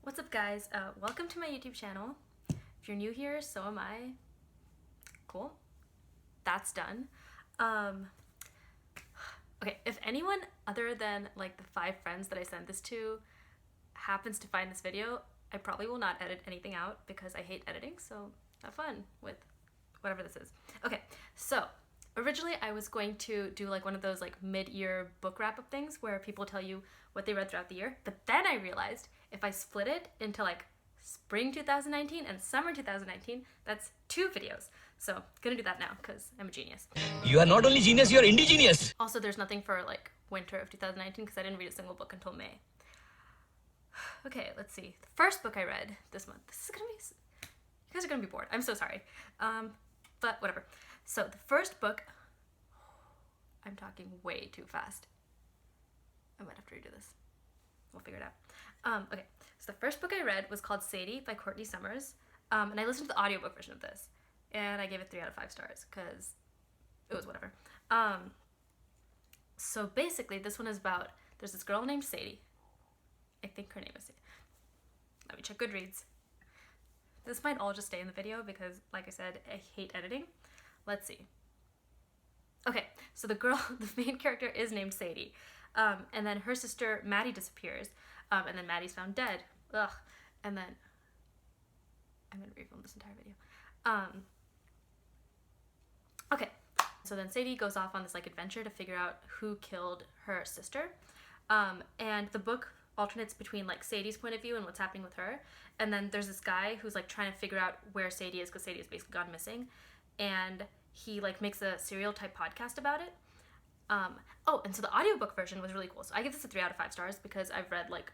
What's up, guys? Welcome to my YouTube channel. If you're new here, so am I. Cool. That's done. Okay, if anyone other than like the 5 friends that I sent this to happens to find this video, I probably will not edit anything out because I hate editing, so have fun with whatever this is. Okay, so originally I was going to do like one of those like mid-year book wrap-up things where people tell you what they read throughout the year, but then I realized if I split it into like spring 2019 and summer 2019, that's 2 videos. So gonna do that now because I'm a genius. You are not only genius, you are indigenous. Also, there's nothing for like winter of 2019 because I didn't read a single book until May. Okay, let's see. The first book I read this month. This is gonna be. You guys are gonna be bored. I'm so sorry. But whatever. So the first book. I'm talking way too fast. I might have to redo this. We'll figure it out. Okay, so the first book I read was called Sadie by Courtney Summers. And I listened to the audiobook version of this. And I gave it 3 out of 5 stars because it was whatever. So basically, this one is about, there's this girl named Sadie. I think her name is Sadie. Let me check Goodreads. This might all just stay in the video because, like I said, I hate editing. Let's see. Okay, so the girl, the main character is named Sadie. And then her sister, Maddie, disappears. And then Maddie's found dead. Ugh. And then, I'm gonna refilm this entire video. Okay, so then Sadie goes off on this like adventure to figure out who killed her sister. And the book alternates between like Sadie's point of view and what's happening with her. And then there's this guy who's like trying to figure out where Sadie is because Sadie has basically gone missing. And he like makes a serial type podcast about it. And so the audiobook version was really cool. So I give this a 3 out of 5 stars because I've read like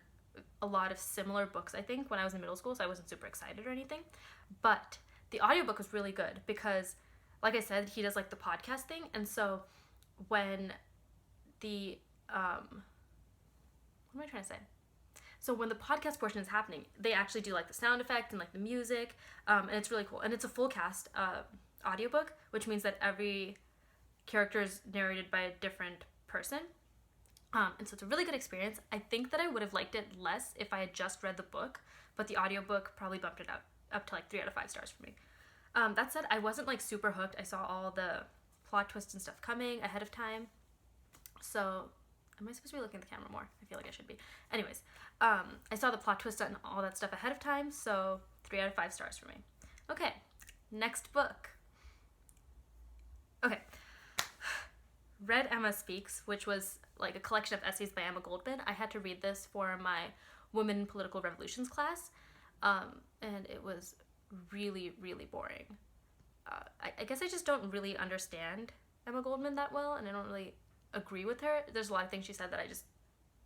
a lot of similar books, I think, when I was in middle school, so I wasn't super excited or anything. But the audiobook was really good because, like I said, he does like the podcast thing. And so when the, what am I trying to say? So when the podcast portion is happening, they actually do like the sound effect and like the music. And it's really cool. And it's a full cast audiobook, which means that every character is narrated by a different person. And so it's a really good experience. I think that I would have liked it less if I had just read the book, but the audiobook probably bumped it up to like 3 out of 5 stars for me. That said, I wasn't like super hooked. I saw all the plot twists and stuff coming ahead of time. So, am I supposed to be looking at the camera more? I feel like I should be. Anyways, I saw the plot twist and all that stuff ahead of time, so 3 out of 5 stars for me. Okay, next book. Okay. Read Emma Speaks, which was like a collection of essays by Emma Goldman. I had to read this for my Women in Political Revolutions class, and it was really, really boring. I guess I just don't really understand Emma Goldman that well, and I don't really agree with her. There's a lot of things she said that I just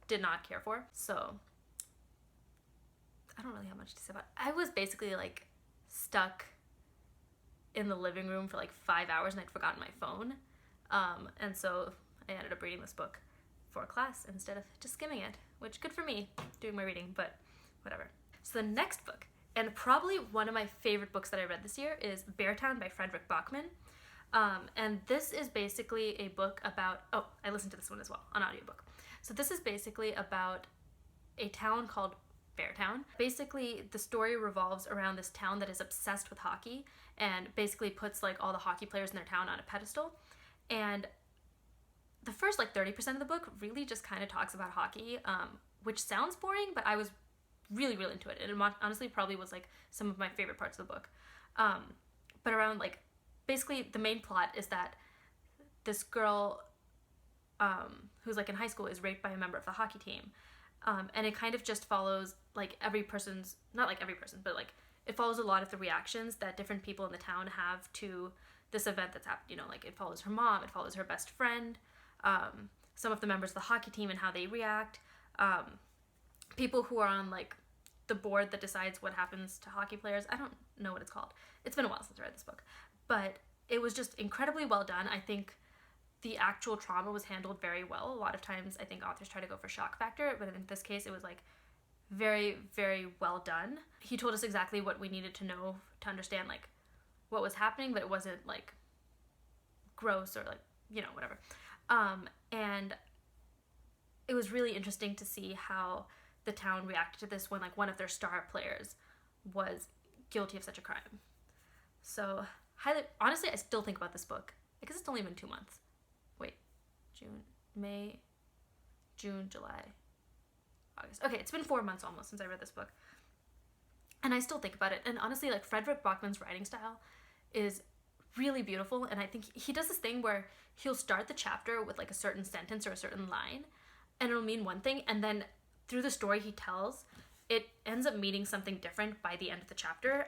did not care for, so I don't really have much to say about it. I was basically like stuck in the living room for like 5 hours and I'd forgotten my phone. And so I ended up reading this book for class instead of just skimming it, which good for me doing my reading, but whatever. So the next book, and probably one of my favorite books that I read this year, is Beartown by Fredrik Backman. And this is basically a book about, I listened to this one as well on audiobook. So this is basically about a town called Beartown. Basically, the story revolves around this town that is obsessed with hockey and basically puts like all the hockey players in their town on a pedestal. And the first like 30% of the book really just kind of talks about hockey, which sounds boring, but I was really, really into it. And it honestly probably was like some of my favorite parts of the book. But around like, basically the main plot is that this girl who's like in high school is raped by a member of the hockey team. And it kind of just follows like every person's, not like every person, but like it follows a lot of the reactions that different people in the town have to this event that's happened. You know, like it follows her mom, it follows her best friend, some of the members of the hockey team and how they react, people who are on like the board that decides what happens to hockey players. I don't know what it's called. It's been a while since I read this book, but it was just incredibly well done. I think the actual trauma was handled very well. A lot of times I think authors try to go for shock factor, but in this case it was like very, very well done. He told us exactly what we needed to know to understand like what was happening, but it wasn't like gross or like, you know, whatever. And it was really interesting to see how the town reacted to this when like one of their star players was guilty of such a crime. So honestly, I still think about this book because it's only been 2 months. Wait, May, June, July, August. Okay, it's been 4 months almost since I read this book. And I still think about it. And honestly, like Fredrik Backman's writing style is really beautiful. And I think he does this thing where he'll start the chapter with like a certain sentence or a certain line, and it'll mean one thing. And then through the story he tells, it ends up meaning something different by the end of the chapter.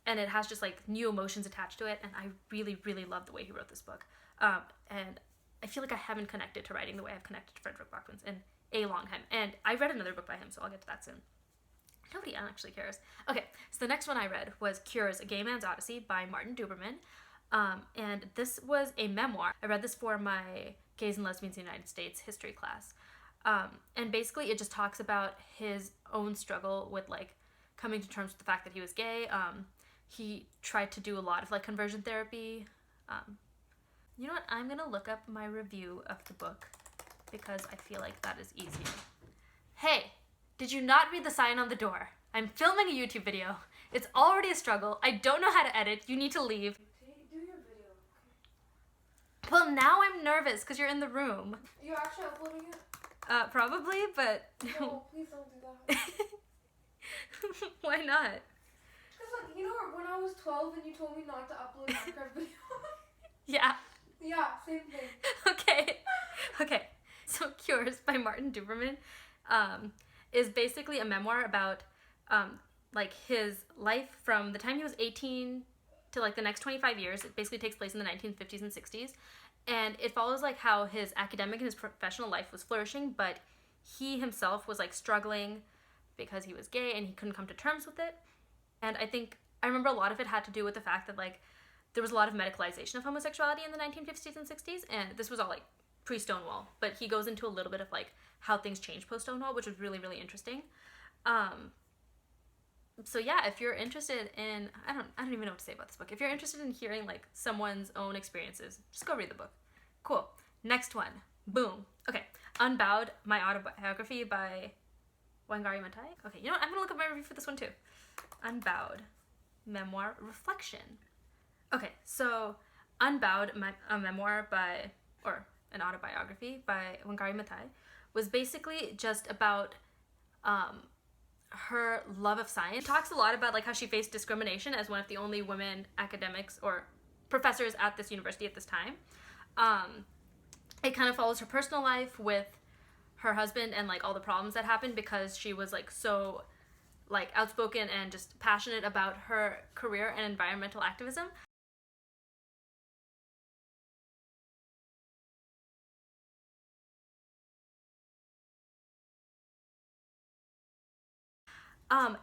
And it has just like new emotions attached to it. And I really, really love the way he wrote this book. And I feel like I haven't connected to writing the way I've connected to Fredrik Backman's in a long time. And I read another book by him, so I'll get to that soon. Nobody actually cares. Okay, so the next one I read was Cures, A Gay Man's Odyssey by Martin Duberman. And this was a memoir. I read this for my Gays and Lesbians in the United States history class. And basically it just talks about his own struggle with like coming to terms with the fact that he was gay. He tried to do a lot of like conversion therapy. You know what? I'm gonna look up my review of the book because I feel like that is easier. Hey, did you not read the sign on the door? I'm filming a YouTube video. It's already a struggle. I don't know how to edit. You need to leave. Do your video. Well, now I'm nervous because you're in the room. You're actually uploading it? Probably, but No, please don't do that. why not? Because like, you know when I was 12 and you told me not to upload Minecraft videos? Yeah. Yeah, same thing. Okay. So Cures by Martin Duberman is basically a memoir about like his life from the time he was 18 to like the next 25 years. It basically takes place in the 1950s and 60s. And it follows like how his academic and his professional life was flourishing, but he himself was like struggling because he was gay and he couldn't come to terms with it. And I remember a lot of it had to do with the fact that like there was a lot of medicalization of homosexuality in the 1950s and 60s, and this was all like pre-Stonewall, but he goes into a little bit of like how things changed post-Stonewall, which was really, really interesting. So yeah, if you're interested in, I don't even know what to say about this book. If you're interested in hearing like someone's own experiences, just go read the book. Cool. Next one. Boom. Okay. Unbowed, my autobiography by Wangari Maathai. Okay, you know what? I'm gonna look up my review for this one too. Unbowed, memoir reflection. Okay, so Unbowed, a memoir by, or an autobiography by Wangari Maathai, was basically just about her love of science. It talks a lot about like how she faced discrimination as one of the only women academics or professors at this university at this time. It kind of follows her personal life with her husband and like all the problems that happened because she was like so like outspoken and just passionate about her career and environmental activism.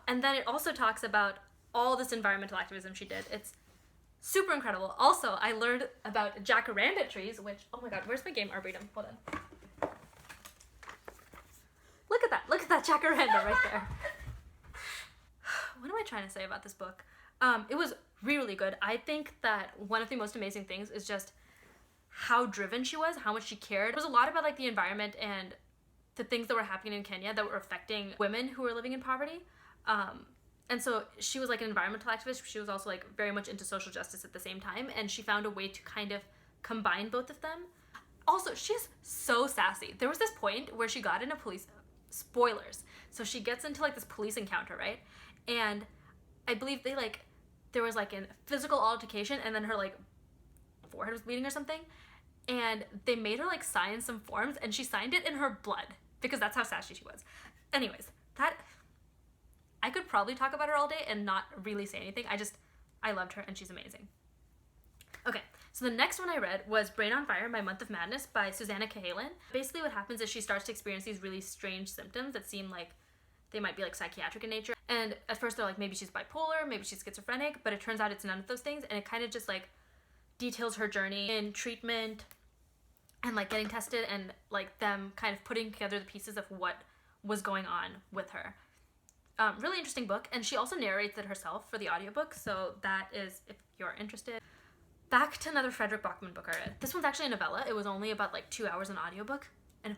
And then it also talks about all this environmental activism she did. It's super incredible. Also, I learned about jacaranda trees, which, oh my god, where's my game arboretum? Hold on. Look at that jacaranda right there. What am I trying to say about this book? It was really good. I think that one of the most amazing things is just how driven she was, how much she cared. It was a lot about like the environment and the things that were happening in Kenya that were affecting women who were living in poverty. And so she was like an environmental activist. She was also like very much into social justice at the same time. And she found a way to kind of combine both of them. Also, she's so sassy. There was this point where she got in a police, spoilers. So she gets into like this police encounter, right? And I believe there was like a physical altercation and then her like forehead was bleeding or something. And they made her like sign some forms and she signed it in her blood because that's how sassy she was. Anyways, I could probably talk about her all day and not really say anything. I loved her and she's amazing. Okay, so the next one I read was Brain on Fire, My Month of Madness by Susanna Cahalan. Basically what happens is she starts to experience these really strange symptoms that seem like they might be like psychiatric in nature. And at first they're like, maybe she's bipolar, maybe she's schizophrenic, but it turns out it's none of those things. And it kind of just like details her journey in treatment and like getting tested and like them kind of putting together the pieces of what was going on with her. Really interesting book, and she also narrates it herself for the audiobook, so that is, if you're interested. Back to another Fredrik Backman book I read. This one's actually a novella. It was only about like 2 hours an audiobook, and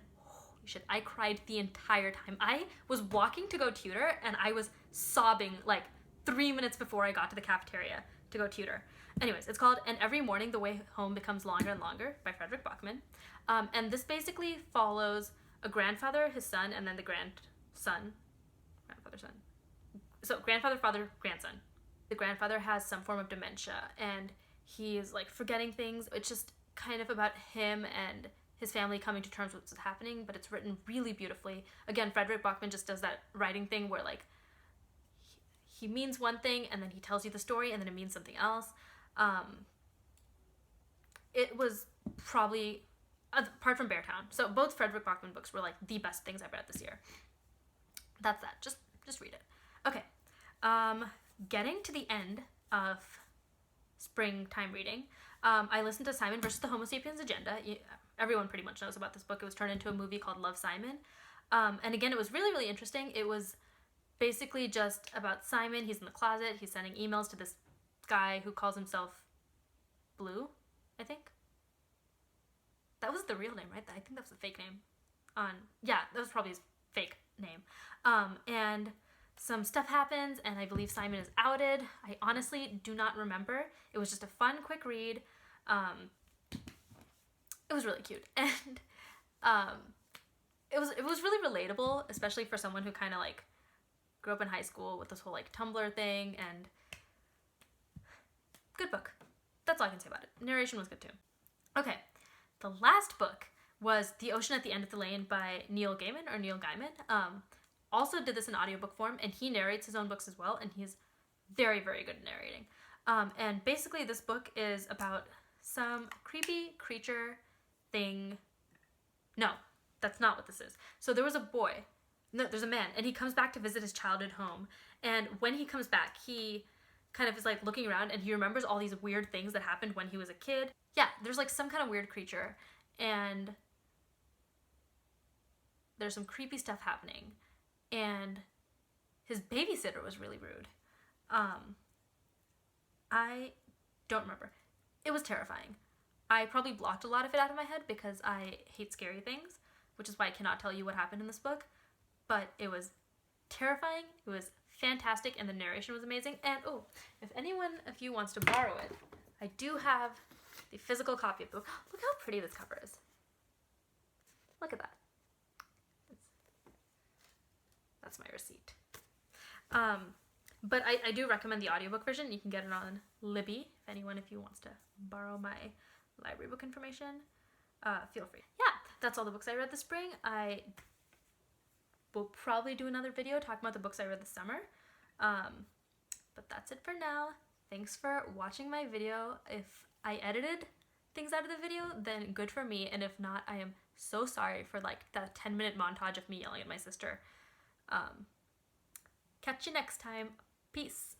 You should. I cried the entire time. I was walking to go tutor and I was sobbing like 3 minutes before I got to the cafeteria to go tutor. Anyways, it's called And Every Morning the Way Home Becomes Longer and Longer by Frederick Bachman. And this basically follows a grandfather, his son, and then the grandson. Grandfather, son. So grandfather, father, grandson. The grandfather has some form of dementia and he's like forgetting things. It's just kind of about him and his family coming to terms with what's happening, but it's written really beautifully. Again, Frederick Bachman just does that writing thing where like he means one thing and then he tells you the story and then it means something else. It was probably, apart from Beartown, so both Frederick Bachman books were like the best things I've read this year. That's that. Just read it. Okay. Getting to the end of springtime reading, I listened to Simon versus the Homo Sapiens Agenda. Everyone pretty much knows about this book. It was turned into a movie called Love, Simon. And again, it was really, really interesting. It was basically just about Simon. He's in the closet. He's sending emails to this guy who calls himself Blue, I think. That was the real name, right? I think that was the fake name. Yeah, that was probably his fake name. And some stuff happens, and I believe Simon is outed. I honestly do not remember. It was just a fun, quick read. It was really cute, and it was really relatable, especially for someone who kind of like grew up in high school with this whole like Tumblr thing. And good book. That's all I can say about it. Narration was good too. Okay, the last book was The Ocean at the End of the Lane by Neil Gaiman. Also did this in audiobook form, and he narrates his own books as well, and he's very, very good at narrating. And basically this book is about some creepy creature thing. No, that's not what this is. So there's a man, and he comes back to visit his childhood home, and when he comes back, he kind of is like looking around, and he remembers all these weird things that happened when he was a kid. Yeah, there's like some kind of weird creature, and there's some creepy stuff happening. And his babysitter was really rude. I don't remember. It was terrifying. I probably blocked a lot of it out of my head because I hate scary things, which is why I cannot tell you what happened in this book. But it was terrifying. It was fantastic, and the narration was amazing. And if anyone of you wants to borrow it, I do have the physical copy of the book. Look how pretty this cover is. Look at that. That's my receipt. But I do recommend the audiobook version. You can get it on Libby. If you wants to borrow my library book information, feel free. Yeah, that's all the books I read this spring. I will probably do another video talking about the books I read this summer. But that's it for now. Thanks for watching my video. If I edited things out of the video, then good for me. And if not, I am so sorry for like that 10-minute montage of me yelling at my sister. Catch you next time. Peace.